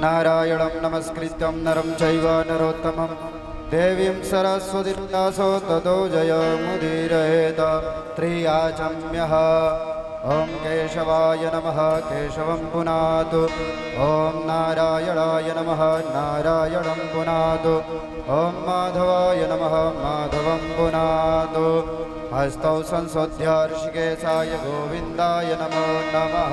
नारायणं नमस्कृत्यं नरं चैव नरोत्तमं देवीं सरस्वतीं व्यासो ततो जयमुदीरयेत् त्रियाचम्यः। ॐ केशवाय नमः केशवं पुनातु, ॐ नारायणाय नमः नारायणं पुनातु, ॐ माधवाय नमः माधवं पुनातु। हस्तौ संशोध्य ऋषिकेशाय गोविन्दाय नमो नमः।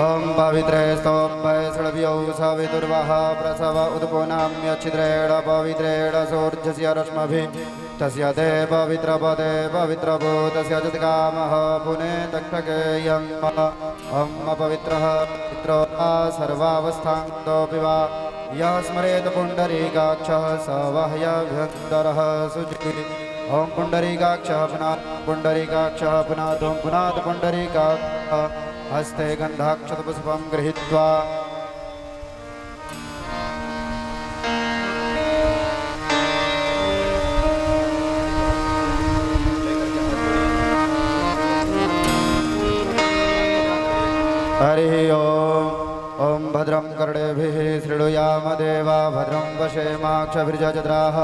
ॐ पवित्रे स्तोम्भयसृढव्यौ सवितुर्वः प्रसव उद्पुनाम्यच्छिद्रेण पवित्रेण सोर्जस्य रश्मभिः तस्य ते पवित्रपदे पवित्रभूतस्य जत्कामः पुने दक्षकेयम्। ॐ पवित्रः पित्रो सर्वावस्थान्तोऽपि वा यः स्मरेत् पुण्डरीकाक्षः स वह्यभ्यन्तरः शुचिः। ॐ पुण्डरीकाक्षः पुनात् पुण्डरीकाक्षः पुनात् ॐ पुनात् पुण्डरीकाक्षः। हस्ते गन्धाक्षतपुष्पं गृहीत्वा हरिः ॐ भद्रं कर्णेभिः शृणुयाम देवा भद्रं पश्येमाक्षभिर्जत्राः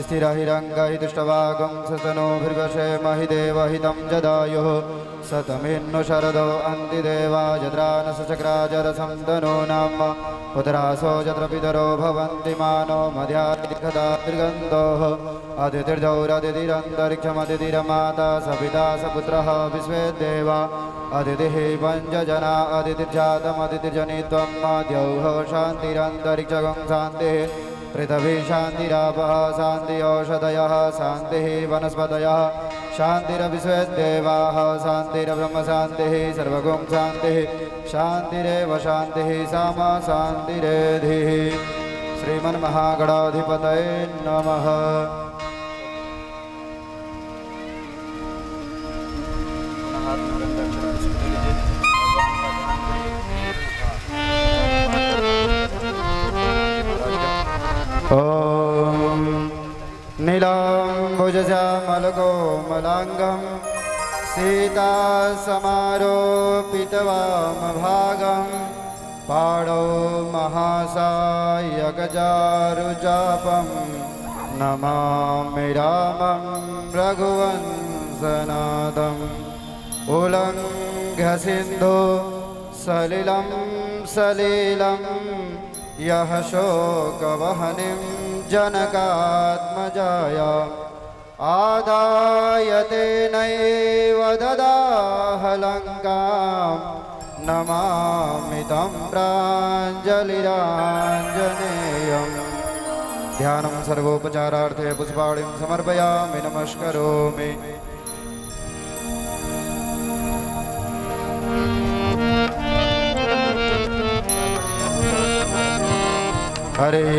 स्थिरहिरङ्गहितुष्टवागं ससनोभिर्वशेमहि देवहितं जदायुः सतमिन्नु शरदो अन्तिदेवा जद्रानसचक्राजरसं तनो नाम पुत्रासो यत्र पितरो भवन्ति मानो मध्यादिर्गन्धोः अदितिर्जौरदितिरन्तरिक्षमदितिरमाता सपिता सपुत्रः विश्वे देवा अदितिः पञ्चजना अदितिर्जातमदितिर्जनित्वं द्यौः शान्तिरन्तरिक्षगं शान्तिः पृथिवी शान्तिरापः शान्ति औषधयः शान्तिः वनस्पतयः शान्तिरविश्वे देवाः शान्तिरब्रह्म शान्तिः सर्वगुं शान्तिः शान्तिरेव शान्तिः सामा शान्तिरेधिः। श्रीमन्महागणाधिपतये नमः। ॐ नीलाम्बुजश्यामलकोमलाङ्गं सीतासमारोपितवामभागं पाणौ महासायकचारुचापं नमामि रामं रघुवंशनाथम्। उल्लङ्घ्य सिन्धु सलिलं सलीलं यः शोकवहनिं जनकात्मजाय आदाय तेनैव ददाह लङ्कां नमामि तं प्राञ्जलिराञ्जनेयम्। ध्यानं सर्वोपचारार्थे पुष्पाणिं समर्पयामि नमस्करोमि। हरिः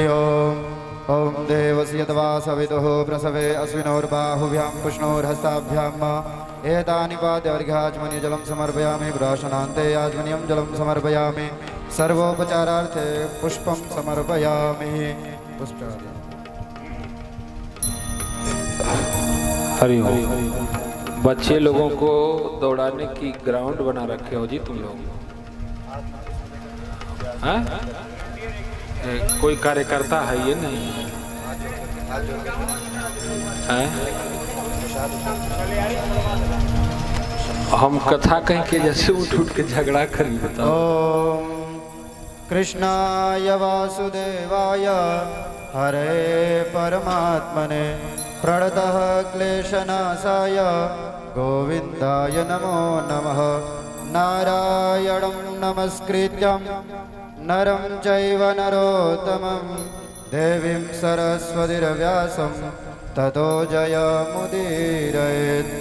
ॐ देवस्य तवा सवितुः प्रसवे अश्विनोर्बाहुभ्यां पुष्णोर्हस्ताभ्याम् एतानि पाद्यवर्घ्याचमनीय जलं समर्पयामि। प्राशनान्ते आचमनीयं जलं समर्पयामि। सर्वोपचारार्थे पुष्पं समर्पयामि। हरि ओम। बच्चे लोगों को दौड़ाने की ग्राउंड बना रखे हो जी तुम लोग, हाँ? कोई कार्यकर्ता है ये नहीं है? हम कथा कहीं के जैसे उठ उठ के झगड़ा कर बताओ। ओम कृष्णाय वासुदेवाय हरे परमात्मने प्रणतः क्लेशनाशाय गोविन्दाय नमो नमः। नारायणं नमस्कृत्यं नरं चैव नरोत्तमं देवीं सरस्वतीर्व्यासं ततो जयमुदीरयेत्।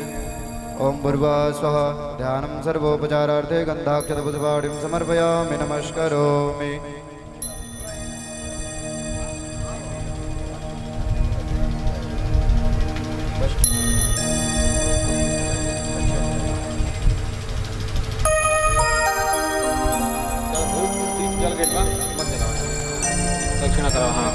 ॐ भूर्भुवः ध्यानं सर्वोपचारार्थे गन्धाक्षतपुष्पाणिं समर्पयामि नमस्करोमि। दक्षिणा करो। हाँ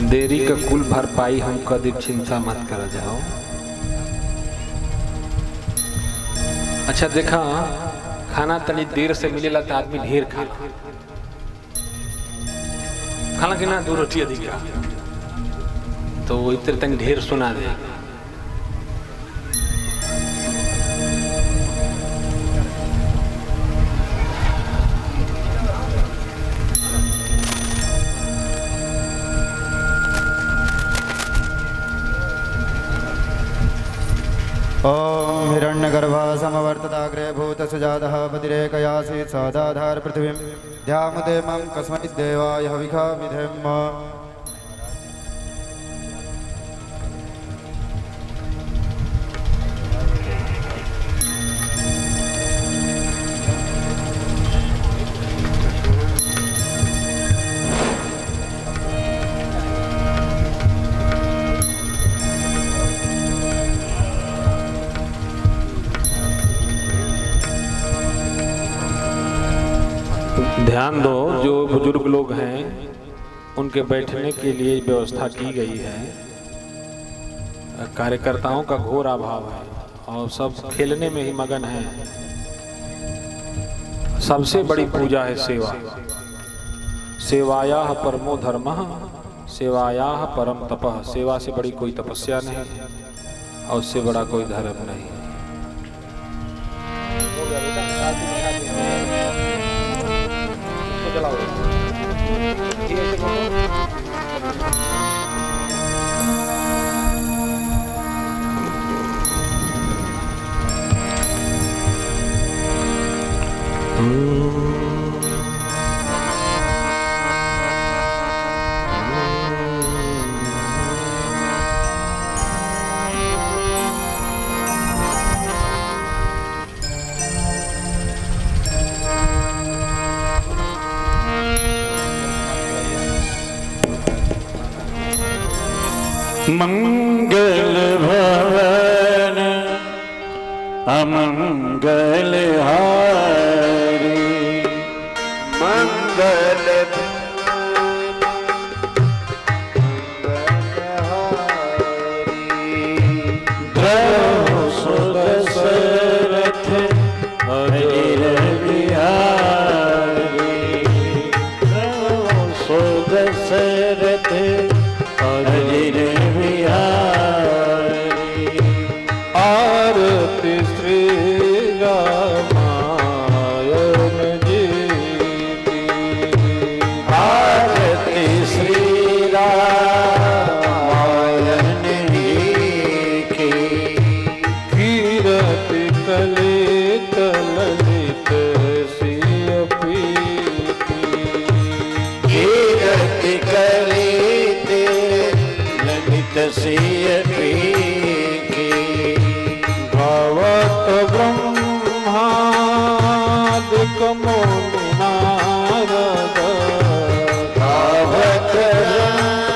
देरी का कुल भरपाई हम कदीप चिंता मत कर जाओ। अच्छा देखा, खाना तनी देर से मिलेला तो आदमी ढेर खाला खाना कि ना, 2 रोटी अधिक तो वो इतने तनी ढेर सुना दे। ॐ हिरण्यगर्भः समवर्तताग्रे भूतसुजातः पतिरेकयासीत् सदाधार पृथिवीं ध्यामुदेमं कस्मै देवाय हविषा विधेम। ध्यान दो, जो बुजुर्ग लोग हैं उनके बैठने के लिए व्यवस्था की गई है। कार्यकर्ताओं का घोर अभाव है और सब खेलने में ही मगन हैं। सबसे बड़ी पूजा है सेवा। सेवायाः परमो धर्मः, सेवायाः परम तपः। सेवा से बड़ी कोई तपस्या नहीं और उससे बड़ा कोई धर्म नहीं। मंगल भवन अमंगल हारी, मंगल सुदशरथ हरिर बिहारी, सुदशरथ हरिर आरती श्री रामायण जी की, आरती श्री रामायण जी की, कीरति कलित ललित सियपी की, कीरति कलित ललित सियपी की, भवत ब्रह्मादिक मुनि नारद, भवत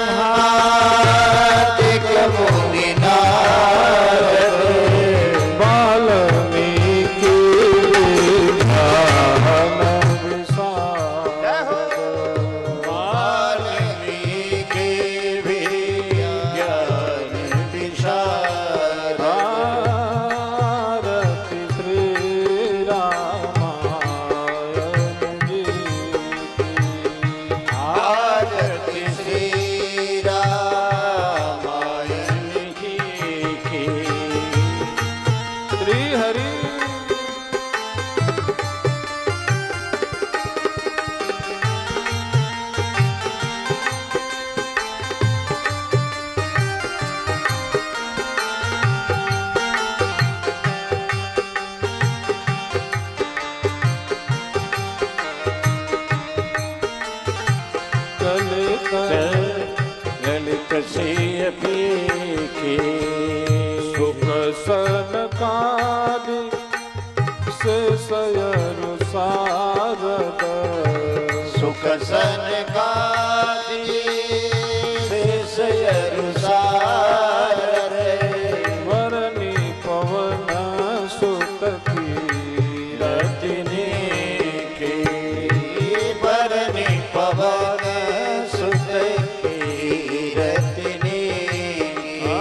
ब्रह्मादिक मुनि नारद, वाल्मीकि विज्ञान विशारद, वाल्मीकि विज्ञान विशारद, आरती श्री रामायण जी की, आरती श्री रामायण जी की, श्री हरि ललित सियपी की, सुख सनकादि से सयरु सारद, सुख सनकादि से सयरु सारद, वरनी पवन सुत कीरतिनी की, वरनी पवन सुत कीरतिनी की,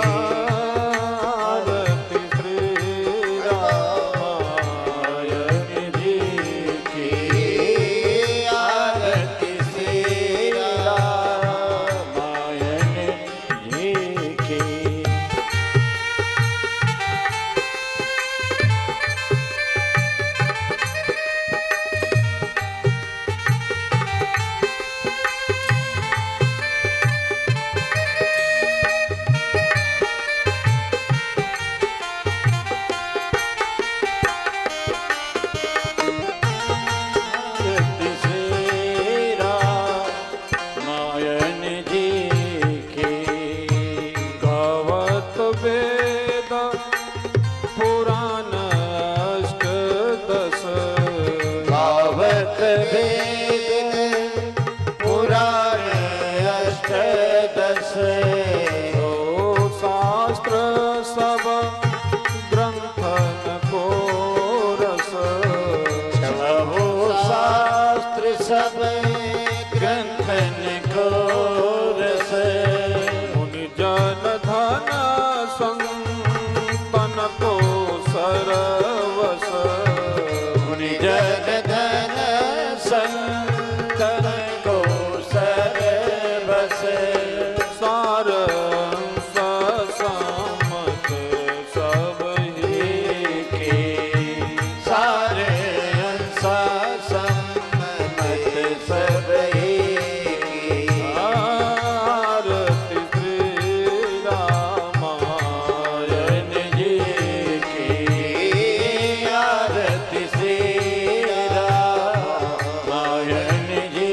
आरती श्री रामायण सब ग्रंथन को रस। छहो शास्त्र सब ग्रंथन को रस। मुनि जन धन संतन को सरवस। मुनि जन धन संतन को सरवस। सार समत सब ही के सारे अंसा सम्मत सब ही की। आरती श्री रामायण जी की आरती श्री रामायण जी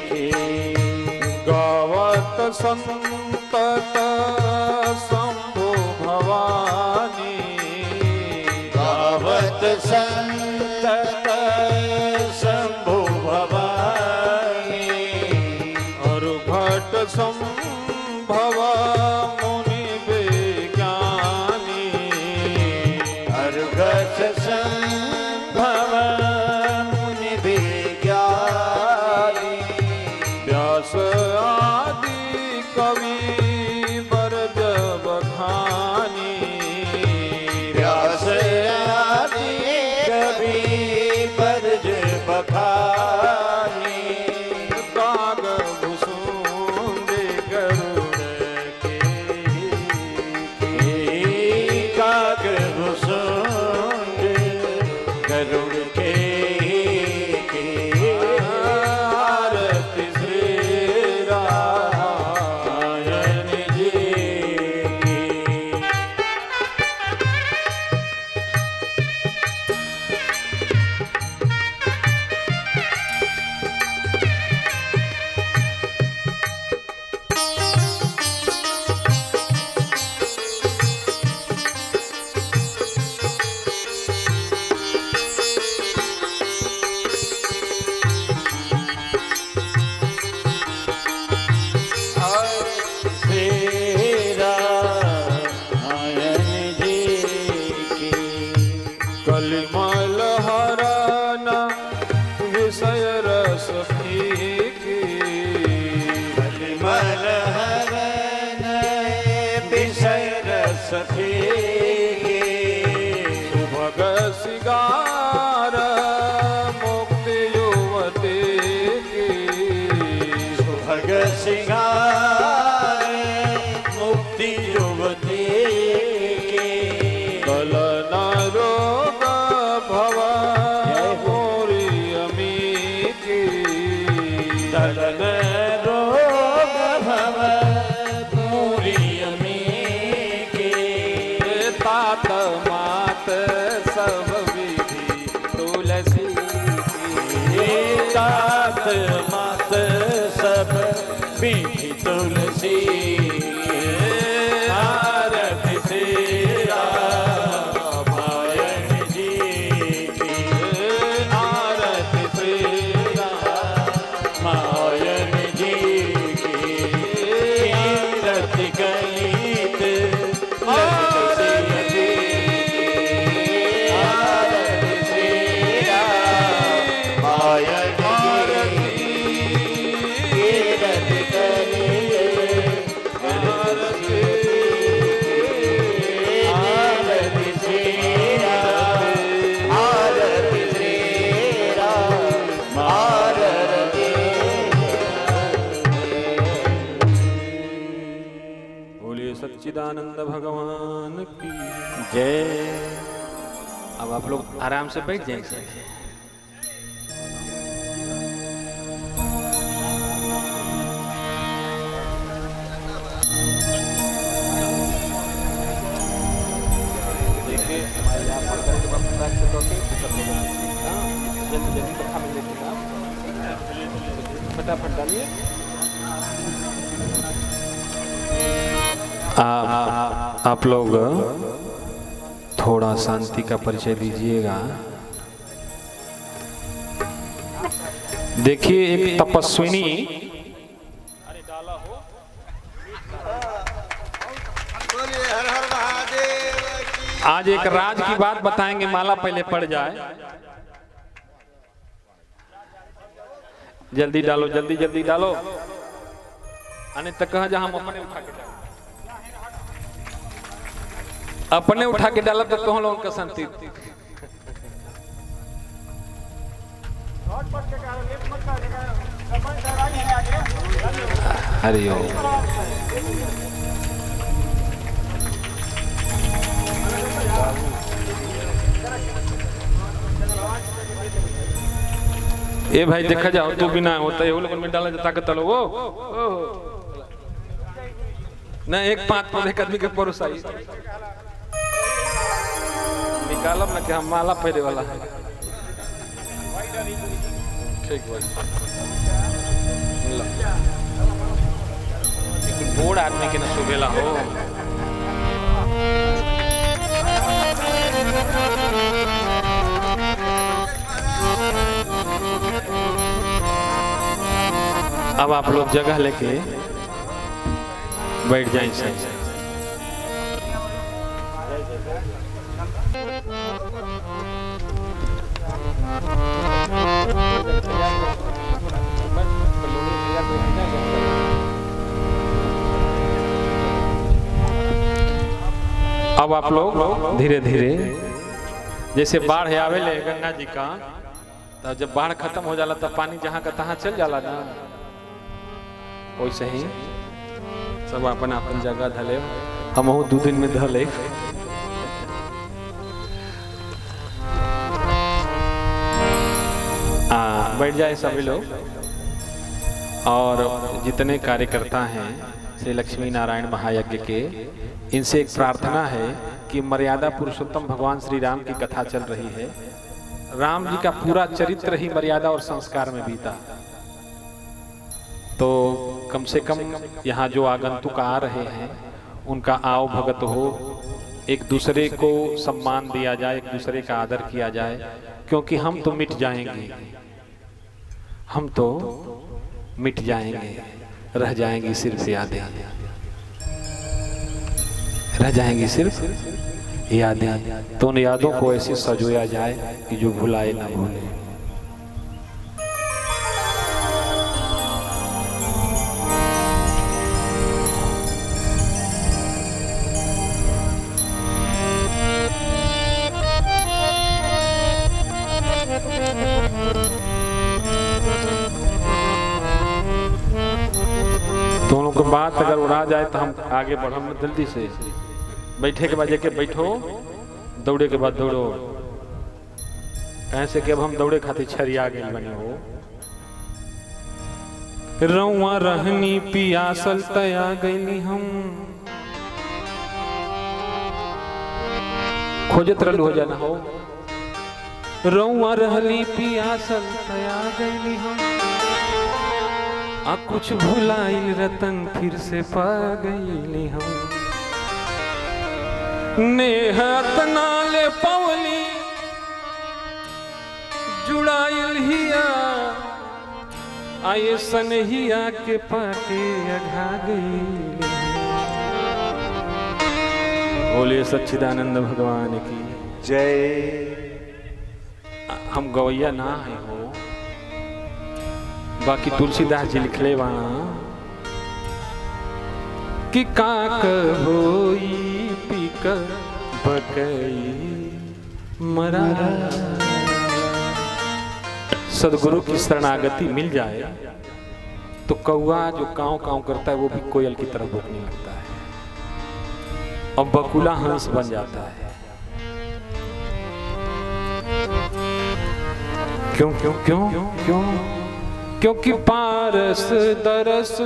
की। गावत संतत शंभु भवानी। गावत संतत शंभु भवानी। और घट संभव मुनि विज्ञानी। अर्घस संभव मुनि विज्ञानी। व्यास आदि कवि बरज बखानी। व्यास आदि कवि बरज बखानी। काग भुसुंड गरुड़ के काग भुसुंड गरुड़ के आरती श्री रामायण जी की। कलिमल हरन विषय रस फीकी। कलिमल हरन विषय रस फीकी। सुभग सिगार मुक्ति युवती की। सुभग सिंगार मुक्ति युवती की। कलन रोग भव मोरी अमी की। दलन रोग भव पूरी अमी की। तात मात सब विधि तुलसी की। तात मात सब विधि तुलसी। आरती श्री रामायण जी की। आरती श्री रामायण जी की। कीरति गलित ललित सियति। आरती श्री रामायण जी की। कीरति गलित आरती श्री आरती श्री राम आरती। बोलिए सच्चिदानंद भगवान की। जय। अब आप लोग आराम से बैठ जाएंगे। देखिए हमारे यहाँ पर करेंगे वक्त से लौटे तो सब लोग जल्दी जल्दी कथा में लेते हैं। फटाफट डालिए। आप लोग थोड़ा शांति का परिचय दीजिएगा। देखिए एक तपस्विनी आज एक राज की बात बताएंगे, माला पहले पड़ जाए। जल्दी डालो, जल्दी जल्दी डालो। आने तक कहा जहां हम अपने उठा के डालो, अपने उठा के डाला तो हम लोगों का शांति। हरिओम। ए भाई देखा जाओ, तू बिना होता है वो लोग में डाला जाता के वो ना एक 5 पौधे आदमी के परोसाई निकालब ना कि हम माला पहले वाला है। ठीक भाई, बूढ़ आदमी के ना सुबेला हो। अब आप लोग जगह लेके बैठ जाएं सही। अब आप लोग धीरे धीरे, जैसे बाढ़ आवे ले गंगा जी का, तो जब बाढ़ खत्म हो जाला तो पानी जहाँ का तहाँ चल जाला ना, वैसे ही सब अपन अपन जगह धले। हम 2 दिन में धले। बैठ जाए सभी लोग। और जितने कार्यकर्ता हैं श्री लक्ष्मी नारायण महायज्ञ के, इनसे एक प्रार्थना है कि मर्यादा पुरुषोत्तम भगवान श्री राम की कथा चल रही है। राम जी का पूरा चरित्र ही मर्यादा और संस्कार में बीता, तो कम से कम यहाँ जो आगंतुक आ रहे हैं उनका आओ भगत हो, एक दूसरे को सम्मान दिया जाए, एक दूसरे का आदर किया जाए, क्योंकि हम तो मिट जाएंगे, हम तो मिट जाएंगे, रह जाएंगी सिर्फ यादें, रह जाएंगी सिर्फ यादें। तो उन यादों को ऐसे सजोया जाए कि जो भुलाए ना भूले। दोनों की बात अगर उड़ा जाए तो हम आगे बढ़ो जल्दी से। बैठे के बाद जाके बैठो, दौड़े के बाद दौड़ो। ऐसे कि अब हम दौड़े खातिर छरिया गए बने हो। रउआ रहनी पियासल तया गईनी हम, खोजत रहलू हो जाना हो। रउआ रहली पियासल तया गईनी हम, आ कुछ भुलाइल रतन फिर से पा गईली हम। नेह अतना ले पवली जुड़ाइल हिया, आये सनहिया के पाके अघा गईली। बोले सच्चिदानंद भगवान की जय। हम गवैया ना है हो, बाकी तुलसीदास जी लिखले वहाँ कि काक होई पीक बकई मरा। सदगुरु की शरणागति मिल जाए तो कौआ जो काँव काँव करता है वो भी कोयल की तरह भूखने लगता है और बकुला हंस बन जाता है। क्यों क्यों क्यों क्यों? क्योंकि पारस दरस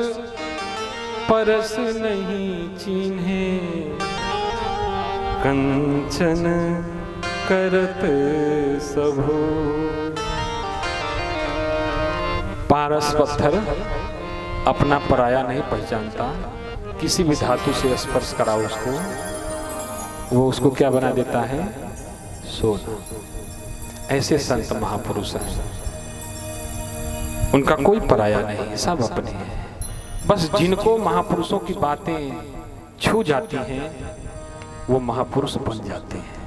परस नहीं चिन्हे, कंचन करत सबो। पारस पत्थर अपना पराया नहीं पहचानता, किसी भी धातु से स्पर्श कराओ उसको, वो उसको क्या बना देता है? सोना। ऐसे संत महापुरुष हैं, उनका कोई पराया नहीं, सब अपने हैं। बस जिनको महापुरुषों की बातें छू जाती हैं वो महापुरुष बन जाते हैं।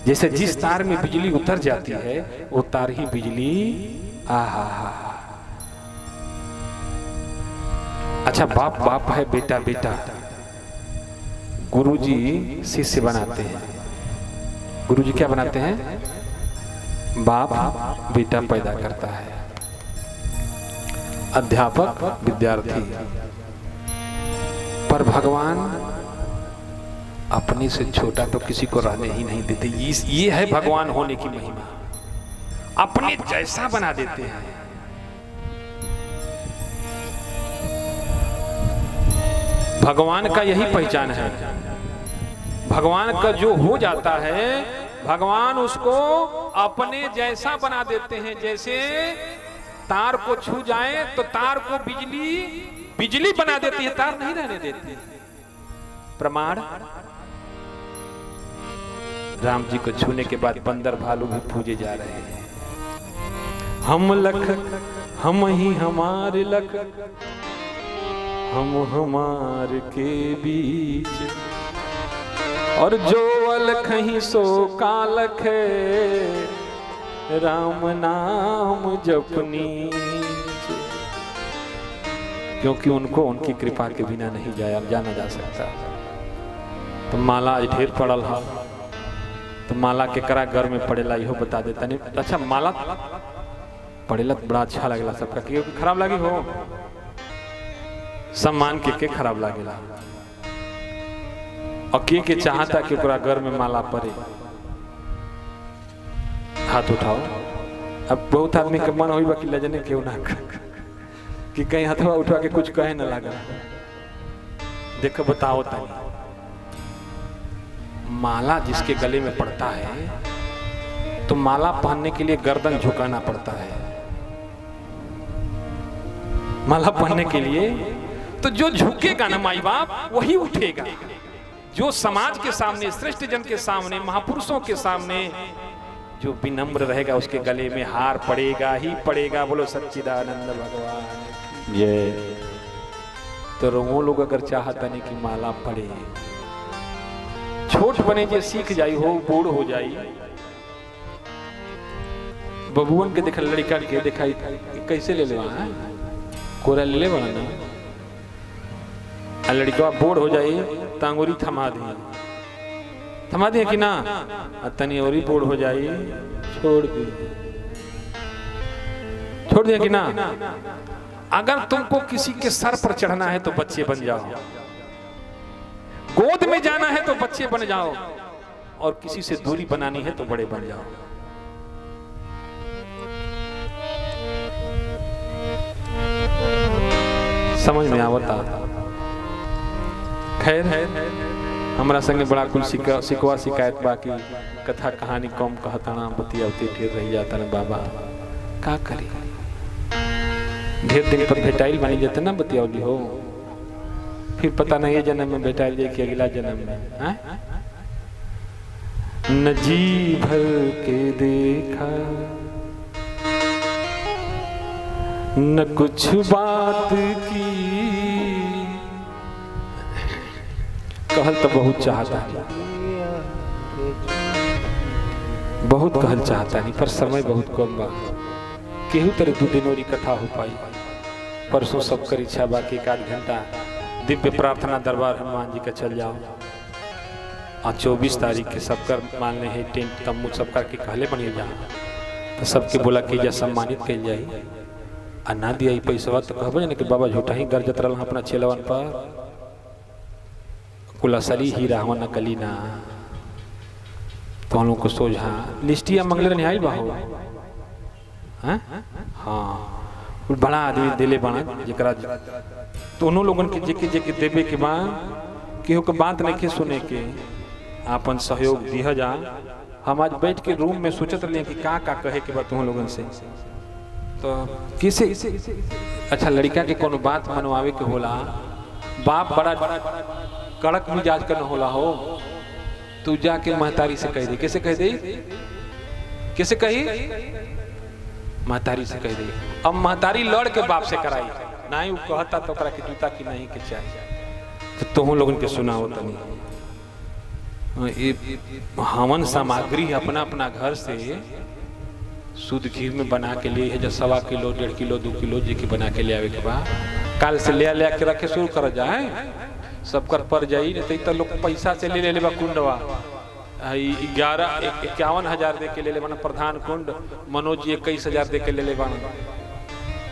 जैसे जिस तार में बिजली उतर जाती है वो तार ही बिजली। आहा हा। अच्छा, बाप बाप है, बेटा बेटा। गुरुजी शिष्य बनाते हैं। गुरुजी क्या बनाते हैं? बाप बेटा पैदा करता है, अध्यापक विद्यार्थी। पर भगवान अपने से छोटा तो किसी को रहने ही नहीं देते। ये है भगवान होने की महिमा, अपने जैसा बना देते हैं। भगवान का यही पहचान है। भगवान का जो हो जाता है, भगवान उसको अपने जैसा बना देते हैं। जैसे तार को छू जाए तो तार को बिजली बना देती है, तार नहीं रहने देती। प्रमाण, राम जी को छूने के बाद बंदर भालू भी पूजे जा रहे हैं। हम लख हम ही हमारे लख, हम हमार के बीच, और जो अलख ही सो कालख है, राम नाम जपनी। क्योंकि उनको उनकी कृपा के बिना नहीं जाना जा सकता। तो माला आज ढेर पड़ल है, तो माला के करा घर में पड़ेला इहो बता देता नहीं। अच्छा, माला पड़ेला तो बड़ा अच्छा लगेला सबका, क्योंकि खराब लगी हो सम्मान के खराब लगेला, और के चाहता कि ओकरा घर में माला पड़े। हाथ उठाओ। अब बहुत आदमी के मन होई बा कि लजने क्यों ना कि कहीं हथवा उठा के कुछ कहे ना लगा। देखो बताओ तो, माला जिसके गले में पड़ता है तो माला पहनने के लिए गर्दन झुकाना पड़ता है। माला पहनने के लिए तो जो झुकेगा ना माई बाप वही उठेगा। जो समाज के सामने, श्रेष्ठ जन के सामने, महापुरुषों के सामने जो विनम्र रहेगा उसके गले में हार पड़ेगा ही पड़ेगा। बोलो सच्चिदानंद भगवान ये। तो वो लोग अगर चाहता नहीं कि माला पड़े, छोट बने जे सीख जाई हो, बूढ़ हो जाई। बबुअन के देखा, लड़का के देखा कैसे ले लेवा है, कोरा ले लेवा ना। लड़का बूढ़ हो जाई तांगुरी थमा दी कि ना, तनी और बूढ़ हो जाई छोड़ दिया कि ना। अगर तुमको किसी के सर पर चढ़ना है तो बच्चे बन जाओ, गोद में जाना है तो बच्चे बन जाओ, और किसी से दूरी बनानी है तो बड़े बन जाओ। समझ में आवता। खैर, हमरा संगे बड़ा कुल सिकवा शिकायत बाकी, कथा कहानी कम कहता ना, बतियावती ढेर रह जाता ना। बाबा का करी, ढेर दिन पर भेटाइल बनी जाते ना बतियावली हो, फिर पता नहीं है जन्म में भेटाइल जाए कि अगला जन्म में। न जी भर के देखा न कुछ बात की, कहल तो बहुत चाहता है, बहुत कहल चाहता नहीं, पर समय बहुत कम बा। केहू तरह 2 दिन और कथा हो पाई। परसों सबकर इच्छा बाकी 1 घंटा दिव्य प्रार्थना दरबार हनुमान जी का चल जाओ। और 24 तारीख के सबकर मानने है टेंट तम्बू सबका के कहले बनिए जा, तो सबके बोला कि जा सम्मानित कल जाई। आ ना दिया पैसा तो कहबे ना कि बाबा झूठा ही गरजत रहा अपना चेलवन पर, कुलासली ही रावण नकली ना। तो हम लोग को सोझा लिस्टिया मंगल नहीं आई बाहो। हाँ, बड़ा आदमी दिले बना जरा दोनों लोगन के जेके देवे के बाद केहू के बात नहीं के सुने के आपन सहयोग दिया जा। हम आज बैठ के रूम में सोचत रहे कि का कहे के बाद तुम लोगन से, तो किसे अच्छा लड़का के कोनो बात मनवावे के होला, बाप बड़ा कड़क मिजाज का न होला हो, तू जाके महतारी से कह दे। कैसे कह दे? कैसे कही? महतारी से कह दे। अब महतारी लड़ के बाप से कराई, नहीं वो कहता तो करा के जूता की नहीं के चाहिए। तो तुम लोगन के सुना होता नहीं, हवन सामग्री अपना अपना घर से शुद्ध घी में बना के लिए है, जो 1.25 किलो 1.5 किलो 2 किलो जी की बना के ले आवे के बाद काल से ले के रखे शुरू कर जाए, सब कर पर जाई। नहीं तो लोग पैसा से ले लेबा कुंडवा 51,000 दे के ले लेबा प्रधान कुंड, मनोज जी 21,000 दे के ले लेबा।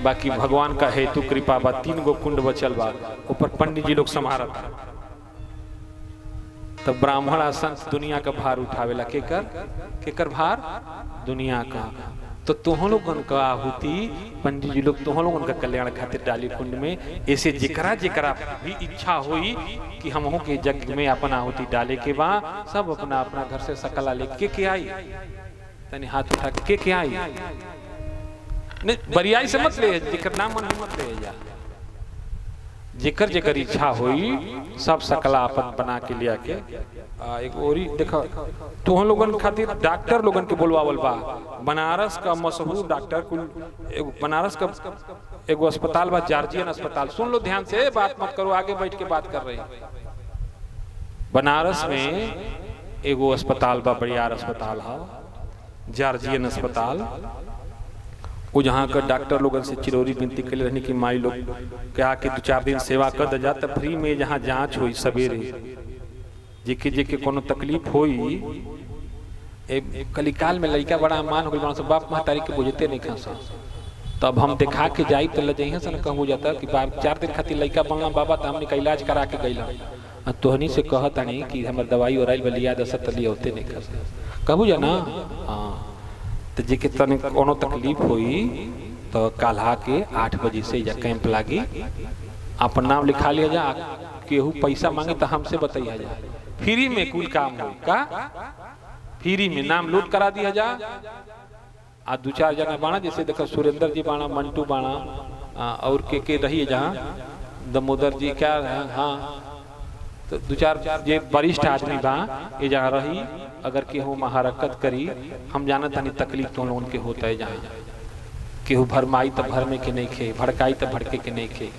बाकी भगवान का हेतु कृपा बा, 3 गो कुंड बचल बा, ऊपर पंडित जी लोग संभारत। तब ब्राह्मण आ संत दुनिया का भार उठावेला। केकर भार? दुनिया का। तो तुम लोगन का आहुति पंडित जी लोग तुम लोगन का कल्याण खातिर डाली कुंड में। ऐसे जेकरा जेकरा भी इच्छा हुई कि हम के यज्ञ में अपना आहुति डाले के बा, सब अपना अपना घर से सकला लेके के आई, तनी हाथ उठा के आई। नहीं बरियाई से मत ले, जेकर नाम मन मत ले जा। जेकर जेकर इच्छा हुई सब सकला अपन बना के लिया के एक ओरी देखा। तो हम लोगन खातिर डॉक्टर लोगन के बोलवावल बा। बनारस का मशहूर डॉक्टर कुल बनारस का एगो अस्पताल बा, जार्जियन अस्पताल। सुन लो ध्यान से, बात मत करो, आगे बैठ के बात कर रहे हैं। बनारस में एगो अस्पताल बा, बड़ियार अस्पताल है, जार्जियन अस्पताल। वो जहाँ का डॉक्टर लोगन से चिरौरी विनती के लिए रहने की माई लोग कहा कि 2-4 दिन सेवा कर दे जा, तब फ्री में जहाँ जांच हुई सवेरे, जेके कोनो तकलीफ हुई। कलिकाल में लड़का बड़ा अमान हो गया, बाप महतारी के बुझते नहीं खा। तब हम देखा के जाई तो लजइहा से न कहू जाता कि 4 दिन खातिर लड़का बनला बाबा, तो हमने का इलाज करा के गईला। तोहनी से कहता नहीं कि हमारे दवाई और लिया दस लिए होते नहीं खा कहू जा ना। हाँ तो जी के तन कोनो तकलीफ हुई तो काल्हा के 8 बजे से जा कैंप लागी, अपन नाम लिखा लिया जा। केहू पैसा मांगे तो हमसे बताइया जा, फ्री में कुल काम हो का, फ्री में नाम लोड करा दिया जा। आ 2-4 जना बाणा, जैसे देखो सुरेंद्र जी बाणा, मंटू बाणा और के रही जहाँ दमोदर जी क्या, हाँ तो 2-4 जे वरिष्ठ आदमी बा ये जहाँ रही। अगर केहू महारकत करी, हम जानत नहीं तकलीफ तो लोगन के होता है। जहाँ केहू भरमाई तो भरमे के नहीं खे, भड़काई तो भड़के के नहीं खे।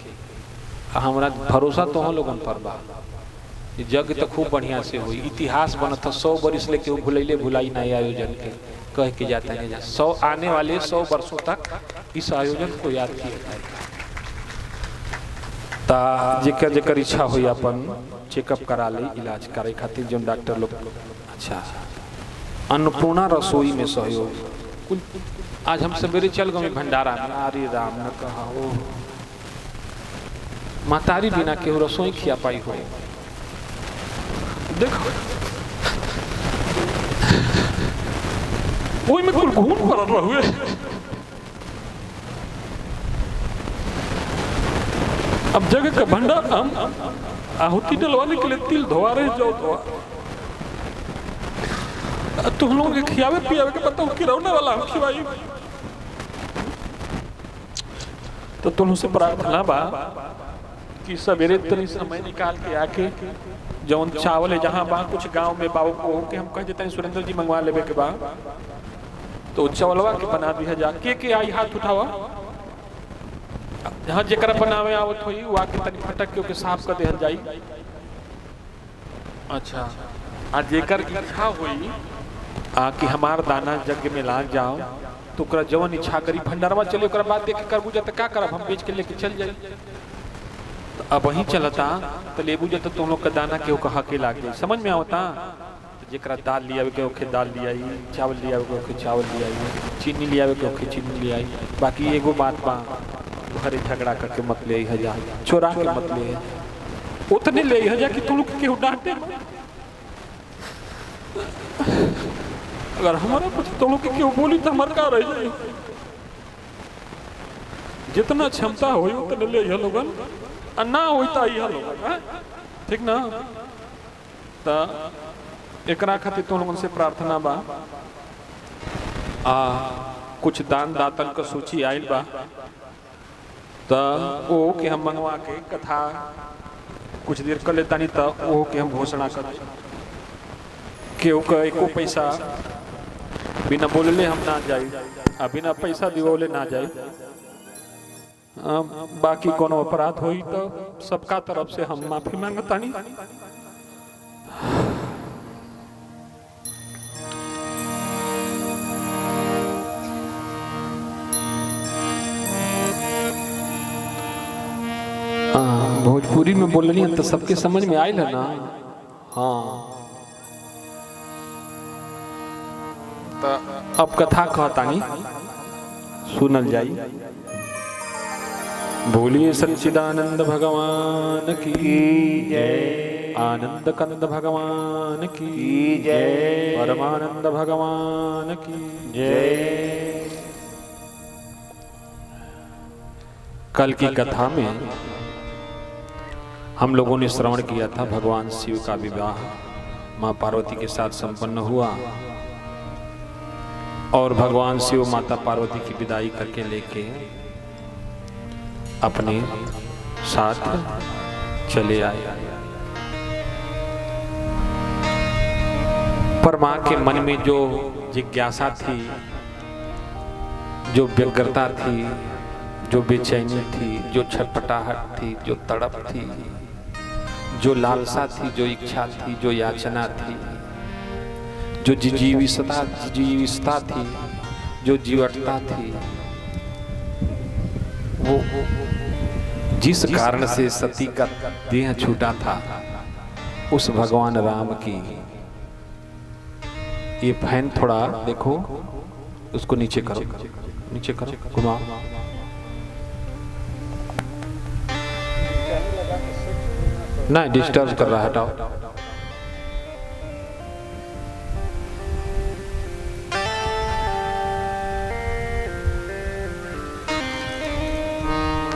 हमारा भरोसा तो हम लोगन पर बा। जग तो खूब बढ़िया से हुई, इतिहास बनत 100 वर्ष ले केहू भुलैले भुलाई नहीं आयोजन के कह के जाता है। 100 आने वाले 100 वर्षों तक इस आयोजन को याद किया जाएगा। ता जेकर जेकर इच्छा हुई अपन चेकअप करा ले, इलाज करे खातिर जो डॉक्टर लोग। अच्छा, अन्नपूर्णा रसोई में सहयोग कुल। आज हम सवेरे चल गए भंडारा में, अरे राम न कहा हो, महतारी बिना केहू रसोई खिया पाई हो। देखो वही में कुल घून पड़ रहे। अब जगह का भंडार हम आहुति डलवाने के लिए तिल धोआ रहे जाओ धोआ। तुम लोगों के खियावे पियावे के बताओ कि रौने वाला हम खिवाई। तो तुम से प्रार्थना बा कि सवेरे तनी समय निकाल के आके जौन चावल है जहाँ बा कुछ गांव में बाबू को के हम कह देते हैं सुरेंद्र जी मंगवा लेवे के बा, तो चावलवा के बना दिया जा। के आई हाथ उठावा, जहाँ जेकरा बनावे आवत होई वो आके तनी फटक के साफ कर देहल जाई। अच्छा, आज जेकर इच्छा हुई कि हमार दाना जग में ला जाओ, तो ओकरा जवन इच्छा करी भंडारवा चले, ओकरा बाद देख के करबू जा तो का करब, हम बेच के लेके चल जाई। तो अब वहीं चलता तो लेबू जा तो तुम लोग का दाना केहू कहा के लाग जाई। समझ में आवता? तो जेकरा दाल लिया के ओके दाल लिया, चावल लिया के ओके चावल लिया, चीनी लिया के ओके चीनी लिया। बाकी एगो बात बा, घरे झगड़ा करके मत ले जा, चोरा के मत ले, उतने ले जा कि तुम लोग केहू डांटे। अगर हमारा कुछ तुम लोग केहू बोली तो हमारे का रह जाए। जितना क्षमता हो उतने ले जा लोगन, ना होता ही लोगन, ठीक ना। तो एकरा खातिर तुम लोगन से प्रार्थना बा, कुछ दान दातन का सूची आयल बा तो वो के हम मंगवा के कथा कुछ देर कर लेता नहीं तो वो के हम घोषणा कर केहू का एको पैसा बिना बोलले हम ना जाए आ बिना पैसा दिवले ना जाए। बाकी कोनो अपराध होई तो सबका तरफ से हम माफी मांगता नहीं। भोजपुरी में बोलनी है तो सबके समझ में आयल है ना। हाँ तो अब कथा कहता नहीं सुनल जाई। बोलिए सच्चिदानंद भगवान की जय, आनंद कंद भगवान की जय, परमानंद भगवान की जय। कल की कथा में हम लोगों ने श्रवण किया था भगवान शिव का विवाह मां पार्वती के साथ संपन्न हुआ और भगवान शिव माता पार्वती की विदाई करके लेके अपने साथ चले आए। पर मां के मन में जो जिज्ञासा थी, जो व्यग्रता थी, जो बेचैनी थी, जो छटपटाहट थी, जो तड़प थी, जो लालसा थी, जो इच्छा थी, जो याचना थी, जो जीविसता थी, जो जीवटता थी, वो जिस कारण से सती का देह छूटा था उस भगवान राम की। ये फैन थोड़ा देखो, उसको नीचे करो, नीचे करो, घुमाओ। नहीं डिस्टर्ब कर रहा है, हटाओ।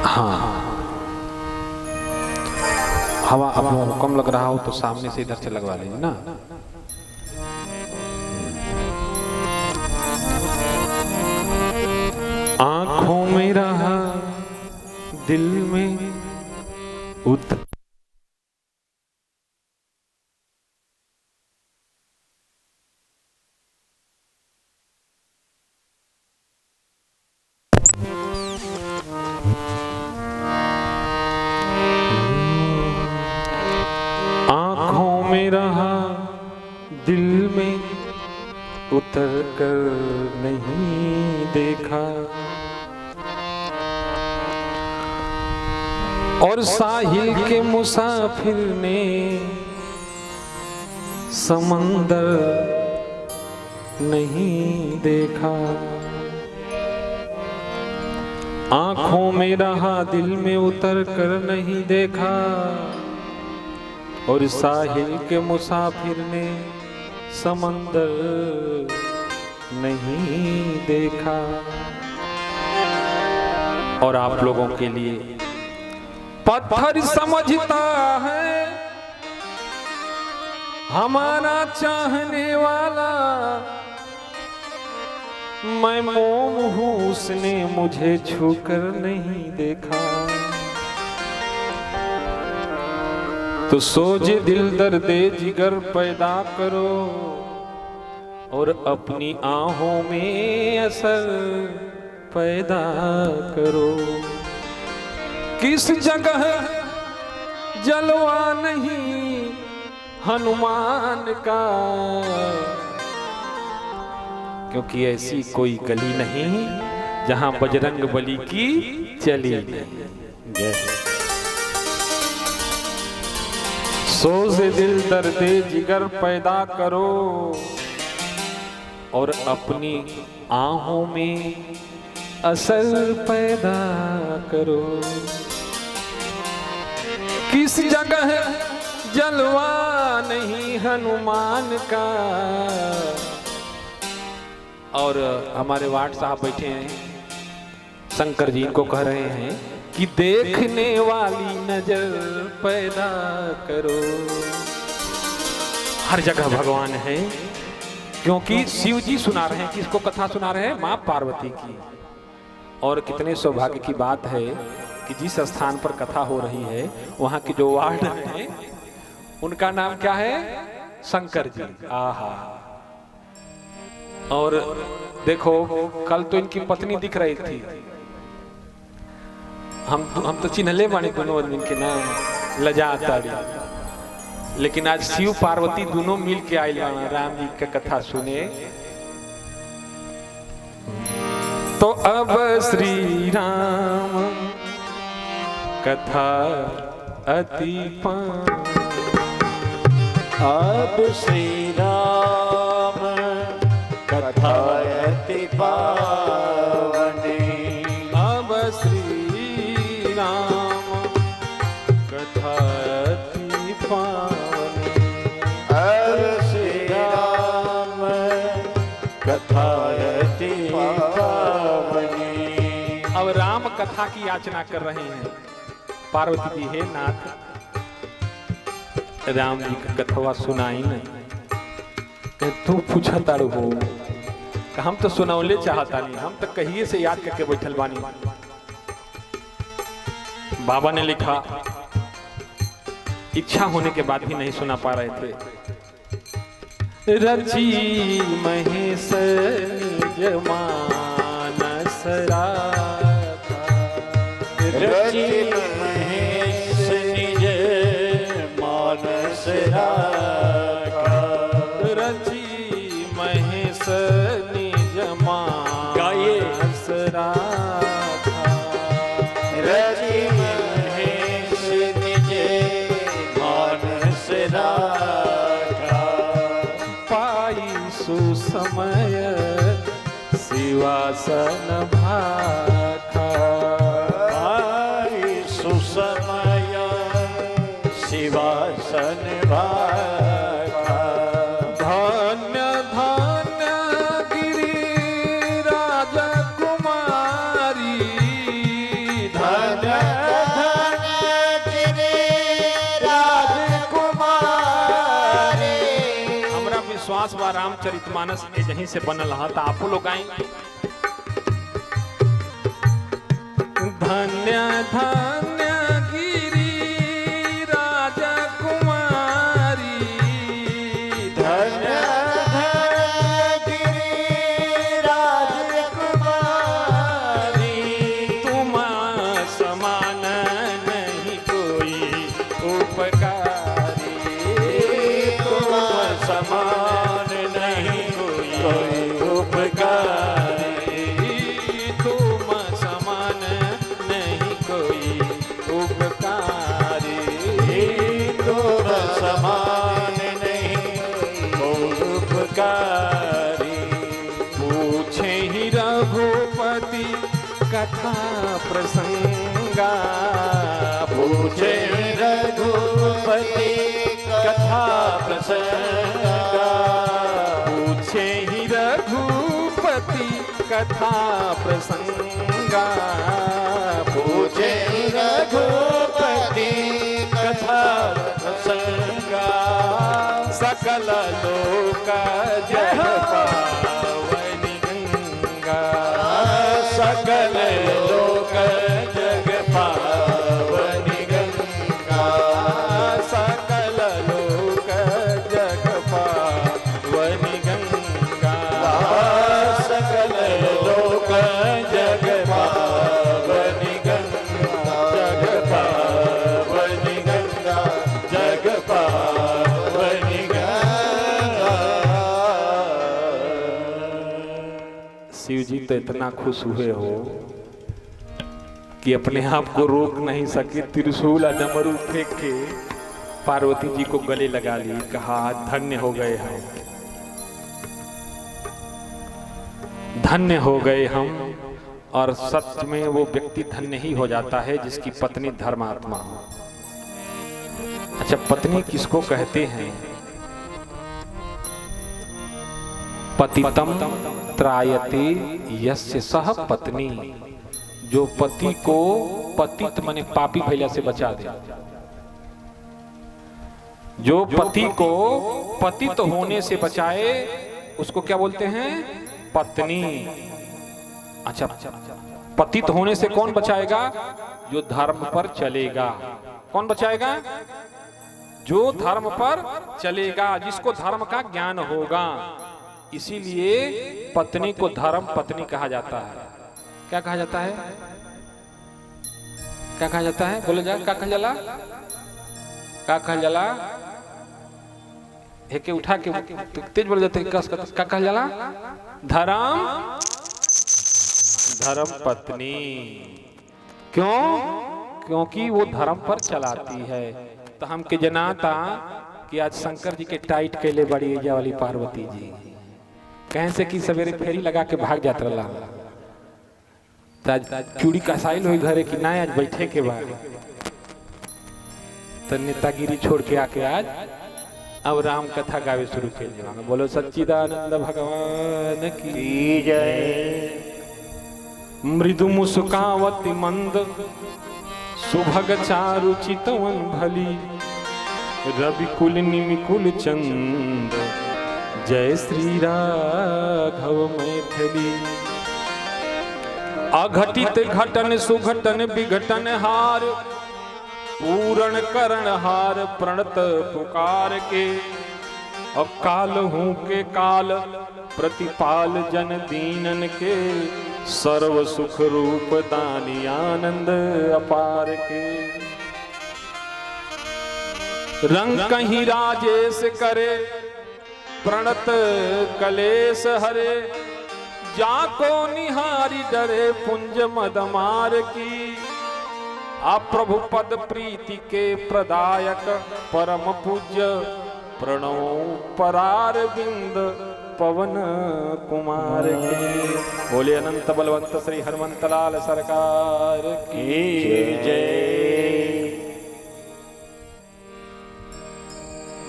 हाँ हवा अब कम लग रहा हो तो सामने से इधर से लगवा लीजिए ना। आंखों में रहा दिल में उतर उतर कर नहीं देखा और साहिल के मुसाफिर ने समंदर नहीं देखा। आंखों में रहा दिल में उतर कर नहीं देखा और साहिल के मुसाफिर ने समंदर नहीं देखा। और आप लोगों के लिए पत्थर समझता है हमारा चाहने वाला, मैं मोम हूं उसने मुझे छूकर नहीं देखा। तो सोचे दिल दर्दे जिगर पैदा करो और अपनी आहों में असर पैदा करो। किस जगह जलवा नहीं हनुमान का, क्योंकि ऐसी कोई गली नहीं जहां बजरंग बली की चली नहीं। सोचे दिल दर्दे जिगर पैदा करो और अपनी आहों में असर पैदा करो। किस जगह जलवा नहीं हनुमान का। और हमारे वार्ड साहब बैठे हैं, शंकर जी इनको कह रहे हैं कि देखने वाली नजर पैदा करो। हर जगह भगवान है क्योंकि शिव जी सुना रहे हैं, किसको कथा सुना रहे हैं? माँ पार्वती की। और कितने सौभाग्य की बात है कि जिस स्थान पर कथा हो रही है वहां की जो वार्ड है उनका नाम क्या है? शंकर जी। आहा। और देखो कल तो इनकी पत्नी दिख रही थी, हम तो चिन्हले बानी दोनों आदमी के नाम लजाता, लेकिन आज शिव पार्वती दोनों मिल के आए राम जी का कथा सुने। तो अब श्री राम कथा अति अब श्री राम कथा अति पावनी। अब श्री राम कथा अति पावनी। अब श्री राम कथा अति पावनी। अब राम कथा की याचना कर रहे हैं पार्वती जी। हे नाथ, राम जी का कथवा सुनाई नहीं, तू पूछा तारू हो, हम तो सुनौले चाहता नहीं, हम तो कहिए से याद करके बैठल बानी। बाबा ने लिखा इच्छा होने के बाद भी नहीं सुना पा रहे थे। रची महेश निज मानस राधा। रची महेश निज मानस राधा। रची महेश निज मानस राधा। रची महेश निज मानस राधा। पाई सुसमय शिवासन भाखा। पाई सुसमय शिवासन भाखा। धन्य धन्य गिरि राजकुमारी। धन्य धन्य गिरि राजकुमारी। हमरा विश्वास बा रामचरितमानस यहीं से बनल है, तो आपो लोग आई। धन्य धन्य गिरि राजकुमारी। धन्य धन्य गिरि राजकुमारी। तुम समान नहीं कोई उपकारी। तुम समान नहीं कोई उपकारी। तुम समान नहीं कोई उपकारी। तुम समान नहीं कोई उपकारी। पूछे ही रघुपति कथा प्रसंगा। पूछे रघुपति कथा प्रसंगा। पूछे ही रघुपति कथा प्रसंगा। पूछे रघुपति कथा प्रसंगा। सकल लोक जग पावनी गंगा। सकल लोक जग पावनी गंगा। सकल लोक जग पावनी गंगा। सकल लोक जग पावनी गंगा। जग पावनी गंगा। जग पावनी गंगा। शिव जी तो इतना खुश हुए हो कि अपने आप को रोक नहीं सके, त्रिशूल और डमरू फेंक के पार्वती जी को गले लगा ली। कहा धन्य हो गए हम, धन्य हो गए हम। और सच में वो व्यक्ति धन्य ही हो जाता है जिसकी पत्नी धर्मात्मा हो। अच्छा, पत्नी किसको कहते हैं? पतितम त्रायते यस्य सह पत्नी। जो पति को पतित माने पापी भैया से बचा दे। जो पति को पतित होने से बचाए उसको क्या बोलते हैं? पत्नी। अच्छा, पतित होने से कौन बचाएगा? जो धर्म पर चलेगा। कौन बचाएगा? जो धर्म पर चलेगा, जिसको धर्म का ज्ञान होगा। इसीलिए पत्नी को धर्म पत्नी कहा जाता है। क्या कहा जाता है? क्या कहा जाता है? बोले जा, क्या कहा जाला? क्या कहा जाला? के उठा के तेज बोल जाते। क्या कहा जाला? धर्म पत्नी। क्यों? क्योंकि वो धर्म पर चलाती है। तो हम के जनाता कि आज शंकर जी के टाइट कैले बड़ी एजा वाली पार्वती जी कहीं से कि सवेरे फेरी लगा के भाग जात रहा। चूड़ी का साइल हुई घरे की ना आज बैठे के बाद तो नेतागिरी छोड़ के आके आज अब राम कथा गावे शुरू कर। बोलो सच्चिदानंद भगवान की जय। मृदु मुस्कावती मंद सुभग चारु चितवन भली रवि कुल निमिकुल चंद जय श्री राघव मैथिली। अघटित घटन सुघटन विघटन हार पूरण करण हार प्रणत पुकार के। अकाल हूँ के काल प्रतिपाल जन दीनन के सर्व सुख रूप दानी आनंद अपार के। रंग कहीं राजेश करे प्रणत कलेश हरे जाको निहारी डरे पुंज मदमार की। आप प्रभु पद प्रीति के प्रदायक परम पूज्य प्रणव परार बिंद पवन कुमार के। बोले अनंत बलवंत श्री हनुमंत लाल सरकार की जय।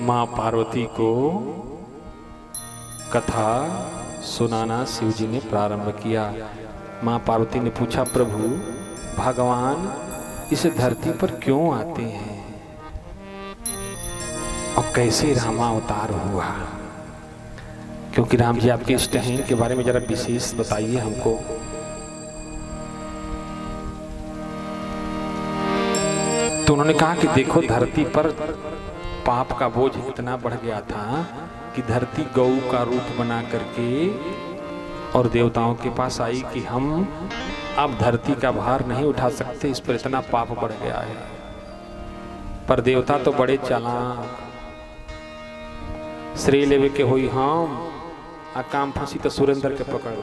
मां पार्वती को कथा सुनाना शिव जी ने प्रारंभ किया। मां पार्वती ने पूछा, प्रभु भगवान इस धरती पर क्यों आते हैं और कैसे रामावतार हुआ? क्योंकि राम जी आपके इष्ट हैं, इनके बारे में जरा विशेष बताइए हमको। तो उन्होंने कहा कि देखो धरती पर पाप का बोझ इतना बढ़ गया था कि धरती गौ का रूप बना करके और देवताओं के पास आई कि हम अब धरती का भार नहीं उठा सकते, इस पर इतना पाप बढ़ गया है। पर देवता तो बड़े चालाक, श्रेय लेवे के हुई हम आ काम फंसी तो सुरेंद्र के पकड़।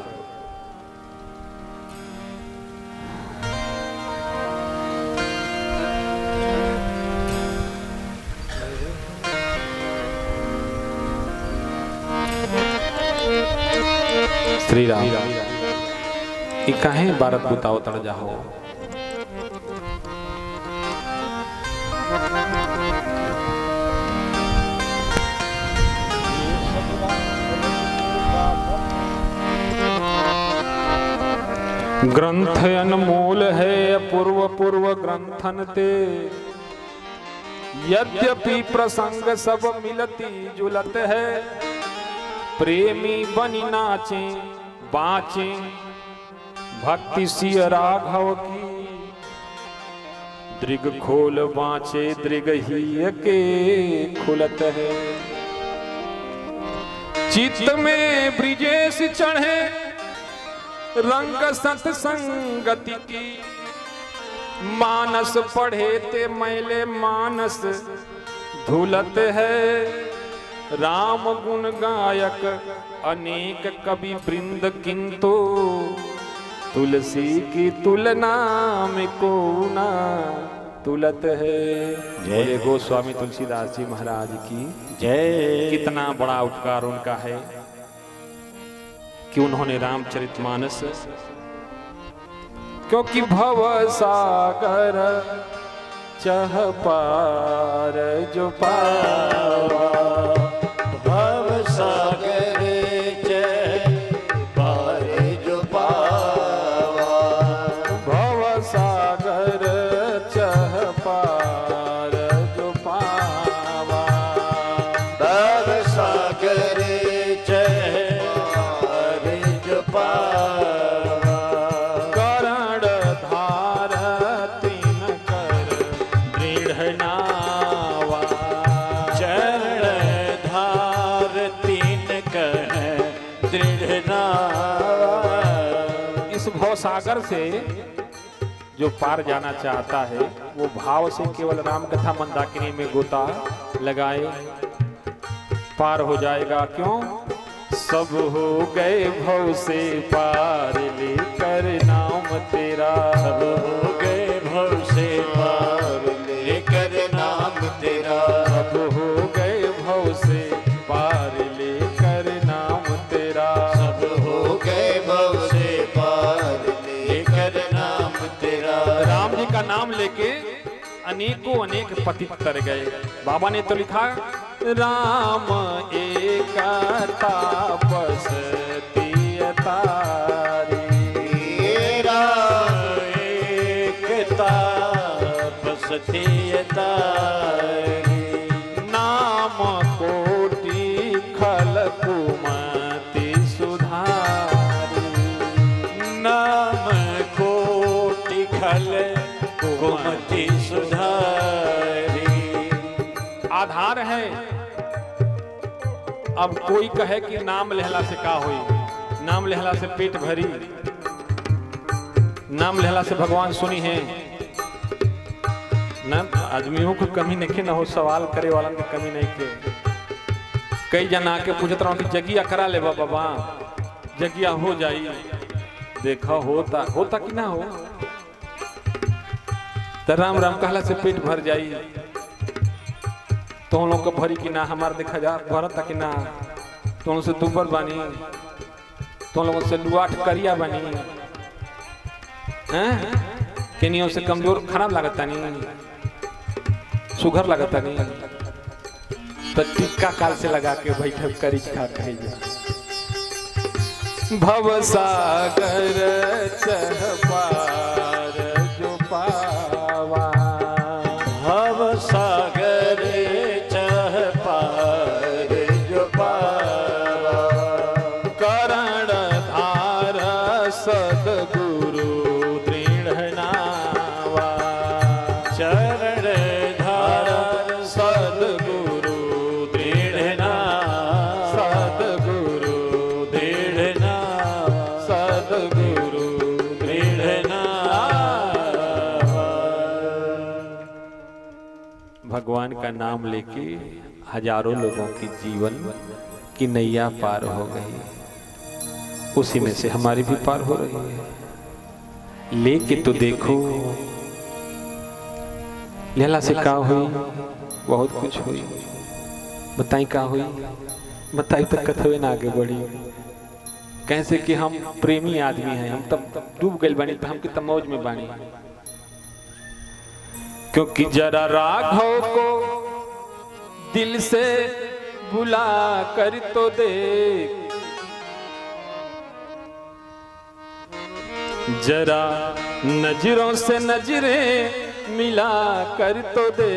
श्री राम काहे भारत बुताओ तड़ जाओ। ग्रंथ अनमोल है अपूर्व पूर्व ग्रंथन ते यद्यपि प्रसंग सब मिलती जुलत है। प्रेमी बनी नाचे बाचे भक्ति सिय राघव की दृग खोल बाचे दृग ही के खुलत है। चित्त में ब्रिजेश चढ़े रंग सत्संगति की मानस पढ़े ते मैले मानस धुलत है। राम गुण गायक अनेक कवि वृंद किंतु तुलसी की तुलना में को ना तुलत है। जय गोस्वामी तुलसीदास जी महाराज की जय। कितना बड़ा उपकार उनका है कि उन्होंने रामचरितमानस, क्योंकि भव सागर चह पार जो पावा भव सागर चह पार जो पावा भव सागर चह पार जो पावा भव सागर चह सागर से जो पार जाना चाहता है वो भाव से केवल राम कथा मंदाकिनी में गोता लगाए पार हो जाएगा। क्यों? सब हो गए भव से पार लेकर नाम तेरा, सब हो गए भव से पार लेकर नाम तेरा, सब हो गए भव से पार लेकर नाम तेरा, सब हो गए भव से पार लेकर नाम तेरा। राम जी का नाम लेके अनेकों अनेक पतित तर गए। बाबा ने तो लिखा राम एक तापस तारी, राम एक तापस तारी, नाम कोटि खल कुमति सुधारी, नाम कोटि खल कुमति सुधारी। आधार है। अब कोई कहे कि नाम लेहला से का होई, नाम लेहला से पेट भरी, नाम लेहला से भगवान सुनी है ना। आदमियों को कमी नहीं ना हो, सवाल करे वाला की कमी नहीं के। कई जना के पूछत रहा कि जगिया करा ले बाबा, जगिया हो जाई। देखा होता कि ना हो, तो राम राम कहला से पेट भर जाई। तो हम लोग को भरी कि ना, हमार देखा जा भरत कि ना, तो हम से दुबर बानी, तो हम लोगों से लुआट करिया बानी, हैं केनियों से कमजोर खराब लागता नहीं, सुघर लगता नहीं, तो टिक्का काल से लगा के बैठक करी खा कहे जा। भव सागर चह पार जो पावा, भव सागर चह पार जो पावा, करण धार सदगुरु दृढ़ नावा, चरण धार सदगुरु दृढ़ नावा, सदगुरु दृढ़ नावा, सदगुरु दृढ़ नावा। भगवान का नाम लेके हजारों लोगों की जीवन की नैया पार हो गई, उसी में से हमारी भी पार हो रही है। लेके तो देखो लैला से का हुई, बहुत कुछ हुई, बताई का हुई, बताई तो कथवे ना आगे बढ़ी। कैसे कि हम प्रेमी आदमी हैं, हम तब डूब गए बानी, तो हम कितना मौज में बानी। क्योंकि जरा राघव को दिल से बुला कर तो देख, जरा नजरों से नजरें मिला कर तो दे।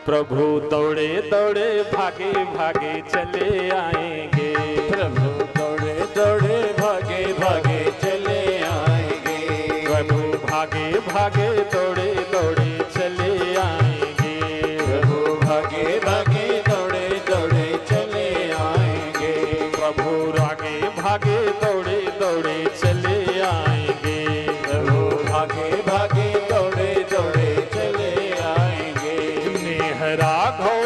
प्रभु दौड़े दौड़े भागे भागे चले आएंगे, प्रभु दौड़े दौड़े भागे भागे चले आएंगे, प्रभु भागे भागे दौड़े दौड़े चले आएंगे, प्रभु भागे भागे दौड़े दौड़े चले आएंगे, प्रभु आगे भागे दौड़े दौड़े चले आएंगे, प्रभु भागे भागे दौड़े दौड़े चले आएंगे। नेह राघव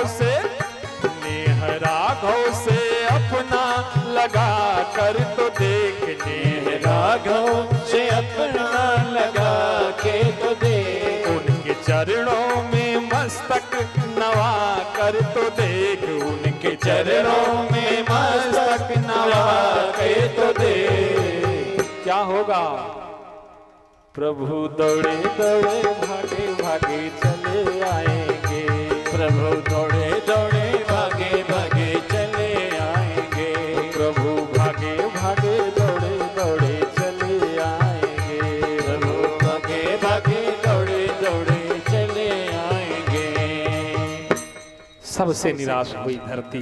से अपना लगा कर तो देखने, राघव से अपना लगा के तो देख, उनके चरणों में मस्तक नवा कर तो देख, उनके चरणों में मस्तक नवा के तो देख। क्या होगा? प्रभु दौड़े दौड़े भागे भागे चले आएंगे, प्रभु दौड़े दौड़े भागे भागे चले आएंगे, प्रभु भागे भागे दौड़े दौड़े चले आएंगे, प्रभु भागे भागे दौड़े दौड़े चले आएंगे। सबसे निराश हुई धरती,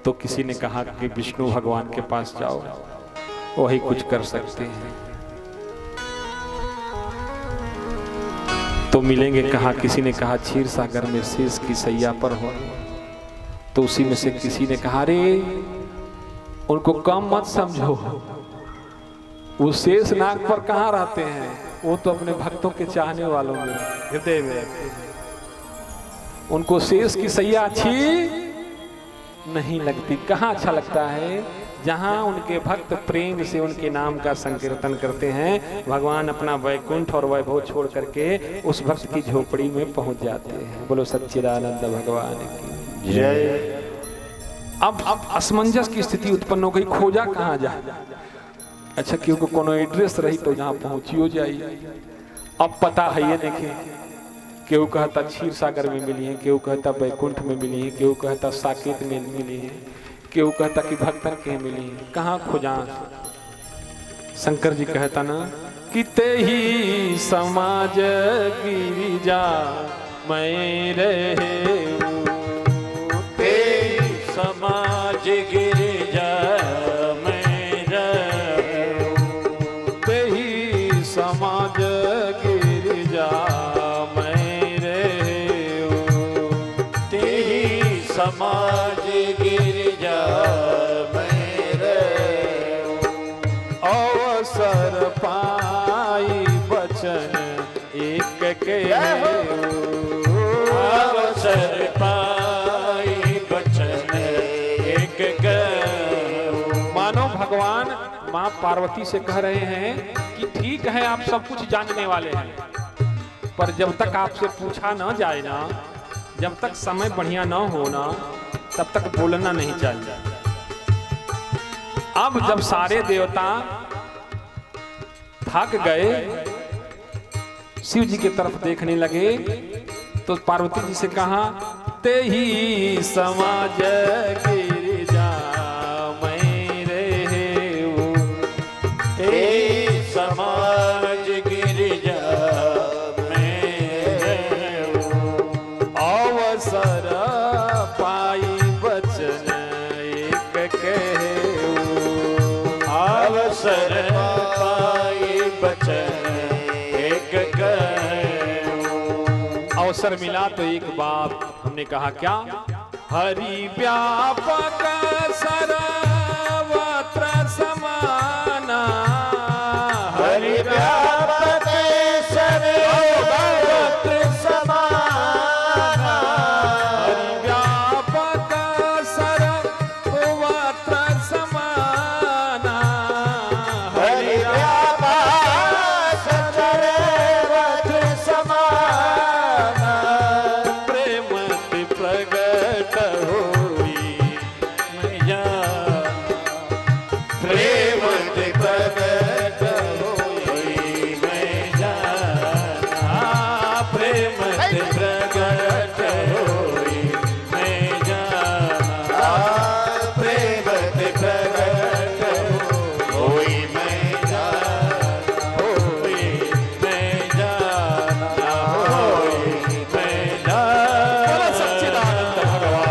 तो किसी ने कहा कि विष्णु भगवान के पास जाओ, वही कुछ कर सकते हैं। तो मिलेंगे कहा, किसी ने कहा क्षीर सागर में शेष की सैया पर हो, तो उसी में से किसी ने कहा अरे उनको कम मत समझो, वो शेष नाग पर कहाँ रहते हैं? वो तो अपने भक्तों के चाहने वालों में हृदय में रहते हैं। उनको शेष की सैया अच्छी नहीं लगती। कहाँ अच्छा लगता है? जहाँ उनके भक्त प्रेम से उनके नाम का संकीर्तन करते हैं, भगवान अपना वैकुंठ और वैभव छोड़ करके उस भक्त की झोपड़ी में पहुंच जाते हैं। बोलो सच्चिदानंद भगवान की जय। अब असमंजस की स्थिति उत्पन्न हो गई, खोजा कहाँ जाए? अच्छा, क्योंकि कोनो एड्रेस रही तो जहाँ पहुंचियो जाइए। अब पता है ये देखें, केहू कहता क्षीर सागर में मिली है, केहू कहता वैकुंठ में मिली है, केहू कहता साकेत में मिली है, केहू कहता कि भक्तन के मिली है। कहाँ खोजा? शंकर जी कहता ना कि ते ही समाज गिरिजा मैं रहे, ते समाज गिरिजा मैं रहूं, ते ही समाज गिरिजा मैं रहूं, ते ही समाज गिरिजा मैं रहूं, अवसर पाई बचन एक के अवसर पाई बचन एक कहूं। मानो भगवान माँ पार्वती से कह रहे हैं कि ठीक है आप सब कुछ जानने वाले हैं, पर जब तक आपसे पूछा ना जाए ना, जब तक समय बढ़िया ना हो ना, तब तक बोलना नहीं चाहिए। अब जब सारे देवता थक गए, शिव जी की तरफ देखने लगे, तो पार्वती जी से कहा ते ही समाज गिरिजा मैं रहूं, ते समाज गिरिजा मैं रहूं, अवसर पाई बचन एक कहूं, अवसर पाई बचन एक कहूं। अवसर मिला तो एक बात हमने कहा, क्या? हरि व्यापक सर्वत्र समाना, हरि व्यापक सर्वत्र समाना, हरि व्यापक सर्वत्र समाना, हरि व्यापक सर्वत्र समाना, प्रेम प्रगट होई मैया, प्रेम